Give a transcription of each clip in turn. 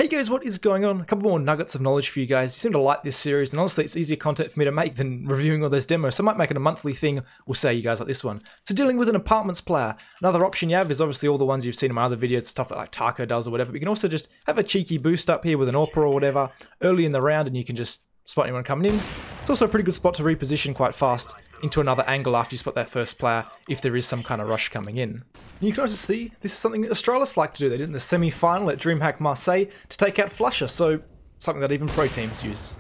Hey guys, what is going on? A couple more nuggets of knowledge for you guys. You seem to like this series, and honestly it's easier content for me to make than reviewing all those demos, so I might make it a monthly thing. We'll say you guys like this one. So dealing with an apartments player, another option you have is obviously all the ones you've seen in my other videos, stuff that like Taco does or whatever, but you can also just have a cheeky boost up here with an AWP or whatever early in the round, and you can just spot anyone coming in. It's also a pretty good spot to reposition quite fast into another angle after you spot that first player if there is some kind of rush coming in. And you can also see this is something that Australis like to do. They did in the semi-final at DreamHack Marseille to take out Flusher, so something that even pro teams use.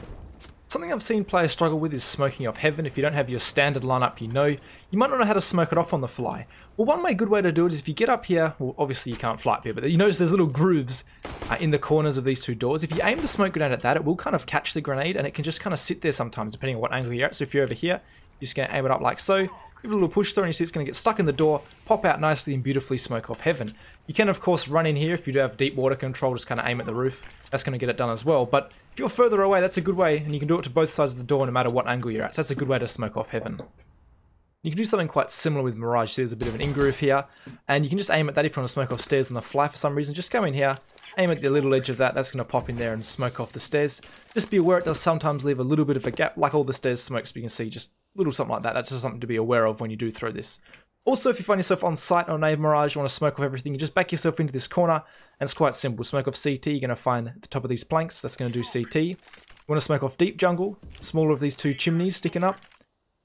Something I've seen players struggle with is smoking off heaven. If you don't have your standard lineup you might not know how to smoke it off on the fly. Well, one good way to do it is if you get up here, well obviously you can't fly up here, but you notice there's little grooves in the corners of these two doors. If you aim the smoke grenade at that, it will kind of catch the grenade and it can just kind of sit there sometimes depending on what angle you're at. So if you're over here, you're just going to aim it up like so, give it a little push through and you see it's going to get stuck in the door, pop out nicely and beautifully smoke off heaven. You can of course run in here if you do have deep water control, just kind of aim at the roof. That's going to get it done as well, but if you're further away, that's a good way, and you can do it to both sides of the door no matter what angle you're at, so that's a good way to smoke off heaven. You can do something quite similar with Mirage. See, there's a bit of an in-groove here, and you can just aim at that if you want to smoke off stairs on the fly for some reason. Just go in here, aim at the little edge of that, that's going to pop in there and smoke off the stairs. Just be aware it does sometimes leave a little bit of a gap, like all the stairs smokes, but you can see just a little something like that. That's just something to be aware of when you do throw this. Also, if you find yourself on site on a Mirage, you want to smoke off everything, you just back yourself into this corner, and it's quite simple. Smoke off CT, you're going to find at the top of these planks, that's going to do CT. You want to smoke off deep jungle, smaller of these two chimneys sticking up.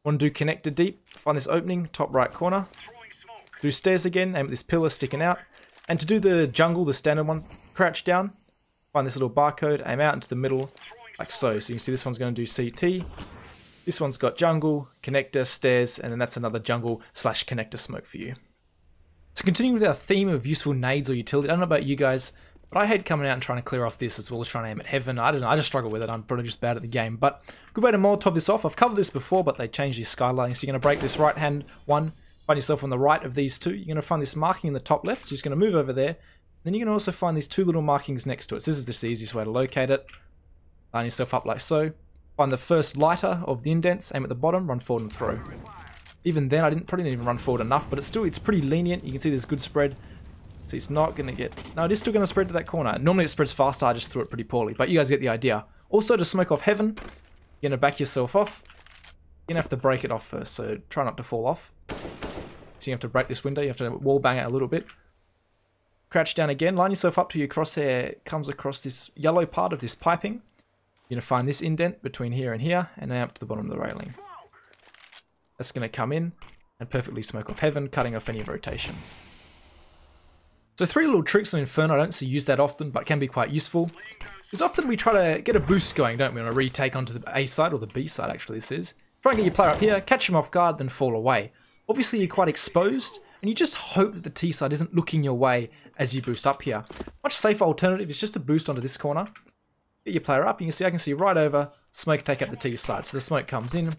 Want to do connector deep, find this opening, top right corner. Do stairs again, aim at this pillar sticking out. And to do the jungle, the standard one, crouch down, find this little barcode, aim out into the middle, like so. So you can see this one's going to do CT. This one's got jungle, connector, stairs, and then that's another jungle / connector smoke for you. So continuing with our theme of useful nades or utility, I don't know about you guys, but I hate coming out and trying to clear off this as well as trying to aim at heaven. I don't know, I just struggle with it. I'm probably just bad at the game. But good way to Molotov this off. I've covered this before, but they changed the skylighting. So you're going to break this right hand one, find yourself on the right of these two. You're going to find this marking in the top left. So you're just going to move over there. Then you're going to also find these two little markings next to it. So this is just the easiest way to locate it. Line yourself up like so. Find the first lighter of the indents, aim at the bottom, run forward and throw. Even then, probably didn't even run forward enough, but it's pretty lenient. You can see there's good spread. See, it's not going to get... No, it is still going to spread to that corner. Normally it spreads faster, I just threw it pretty poorly, but you guys get the idea. Also, to smoke off heaven, you're going to back yourself off. You're going to have to break it off first, so try not to fall off. So you have to break this window, you have to wall bang it a little bit. Crouch down again, line yourself up to your crosshair comes across this yellow part of this piping. You're going to find this indent between here and then up to the bottom of the railing. That's going to come in and perfectly smoke off heaven, cutting off any rotations. So 3 little tricks on Inferno I don't see used that often, but can be quite useful. Because often we try to get a boost going, don't we, on a retake onto the A side, or the B side actually this is. Try and get your player up here, catch him off guard, then fall away. Obviously you're quite exposed, and you just hope that the T side isn't looking your way as you boost up here. Much safer alternative is just to boost onto this corner. Get your player up, you can see I can see right over, smoke take out the T side. So the smoke comes in.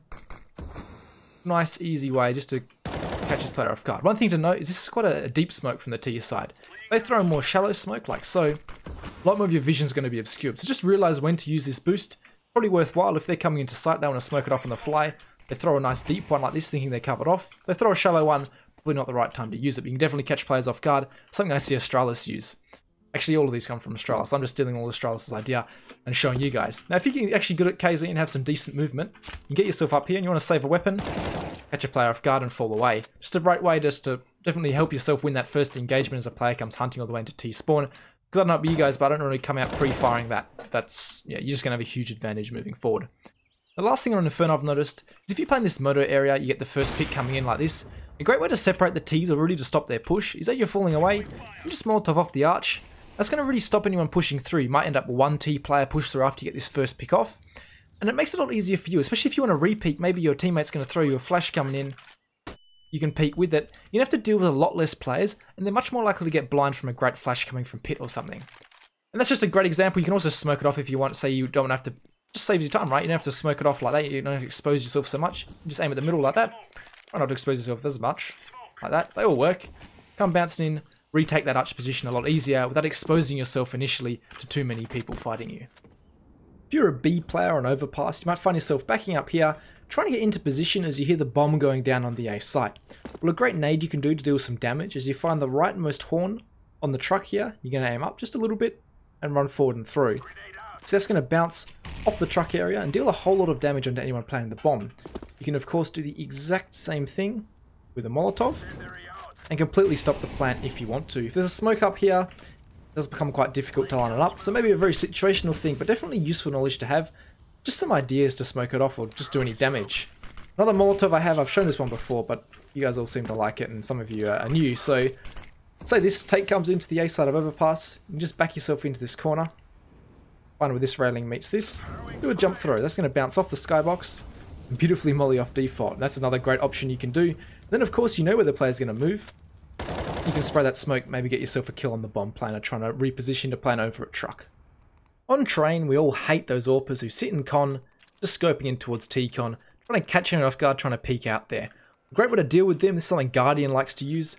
Nice, easy way just to catch his player off guard. One thing to note is this is quite a deep smoke from the T side. They throw a more shallow smoke like so. A lot more of your vision is going to be obscured. So just realize when to use this boost. Probably worthwhile if they're coming into sight, they want to smoke it off on the fly. They throw a nice deep one like this thinking they're covered off. They throw a shallow one, probably not the right time to use it, but you can definitely catch players off guard. Something I see Australis use. Actually, all of these come from Australis. I'm just stealing all Australis' idea and showing you guys. Now, if you can actually good at KZ and have some decent movement, you get yourself up here and you want to save a weapon, catch a player off guard and fall away. Just a great way just to definitely help yourself win that first engagement as a player comes hunting all the way into T-spawn. Because I don't know about you guys, but I don't really come out pre-firing that. That's, yeah, you're just going to have a huge advantage moving forward. The last thing on Inferno I've noticed is if you play in this moto area, you get the first pick coming in like this. A great way to separate the Ts or really to stop their push is that you're falling away, you just Molotov off the arch. That's going to really stop anyone pushing through. You might end up 1 T player push through after you get this first pick off. And it makes it a lot easier for you, especially if you want to re-peek. Maybe your teammate's going to throw you a flash coming in. You can peek with it. You have to deal with a lot less players, and they're much more likely to get blind from a great flash coming from pit or something. And that's just a great example. You can also smoke it off if you want. Say you don't have to, just saves you time, right? You don't have to smoke it off like that. You don't have to expose yourself so much. You just aim at the middle like that. Try not to expose yourself as much. Like that. They all work. Come bouncing in. Retake that arch position a lot easier without exposing yourself initially to too many people fighting you. If you're a B player on overpass, you might find yourself backing up here, trying to get into position as you hear the bomb going down on the A site. Well, a great nade you can do to deal with some damage is you find the rightmost horn on the truck here. You're going to aim up just a little bit, and run forward and through. So that's going to bounce off the truck area and deal a whole lot of damage onto anyone planting the bomb. You can of course do the exact same thing with a Molotov and completely stop the plant if you want to. If there's a smoke up here, it does become quite difficult to line it up, so maybe a very situational thing, but definitely useful knowledge to have. Just some ideas to smoke it off or just do any damage. Another Molotov I have, I've shown this one before, but you guys all seem to like it and some of you are new, so say this take comes into the A side of overpass, you can just back yourself into this corner, find where this railing meets this, do a jump throw. That's going to bounce off the skybox and beautifully molly off default. That's another great option you can do. Then of course you know where the player's going to move. You can spray that smoke, maybe get yourself a kill on the bomb planter trying to reposition to plan over a truck. On train, we all hate those AWPers who sit in con, just scoping in towards T-con, trying to catch him off guard, trying to peek out there. A great way to deal with them, this is something Guardian likes to use,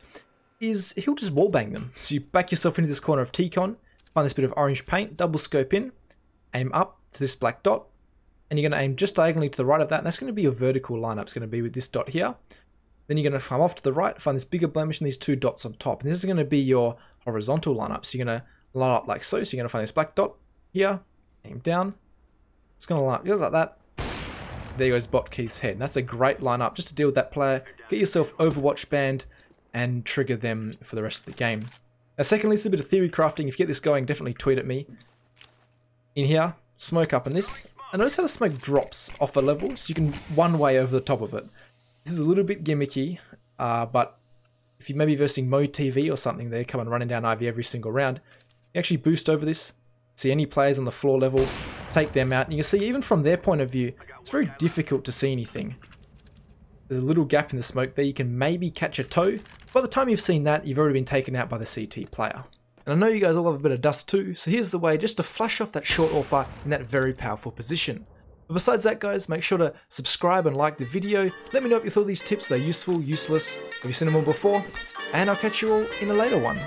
is he'll just wallbang them. So you back yourself into this corner of T-con, find this bit of orange paint, double scope in, aim up to this black dot, and you're going to aim just diagonally to the right of that, and that's going to be your vertical lineup. It's going to be with this dot here. Then you're going to come off to the right, find this bigger blemish and these two dots on top. And this is going to be your horizontal lineup. So you're going to line up like so. So you're going to find this black dot here, aim down. It's going to line up just like that. There goes Bot Keith's head. And that's a great lineup just to deal with that player. Get yourself Overwatch banned and trigger them for the rest of the game. Now secondly, it's a bit of theory crafting. If you get this going, definitely tweet at me. In here, smoke up in this. And notice how the smoke drops off a level, so you can one way over the top of it. This is a little bit gimmicky, but if you maybe versing Mode TV or something, they're coming running down Ivy every single round. You actually boost over this, see any players on the floor level, take them out. And you can see even from their point of view, it's very difficult to see anything. There's a little gap in the smoke there, you can maybe catch a toe. By the time you've seen that, you've already been taken out by the CT player. And I know you guys all have a bit of dust too, so here's the way just to flash off that short AWPer in that very powerful position. But besides that guys, make sure to subscribe and like the video. Let me know if you thought these tips were useful, useless, have you seen them all before, and I'll catch you all in a later one.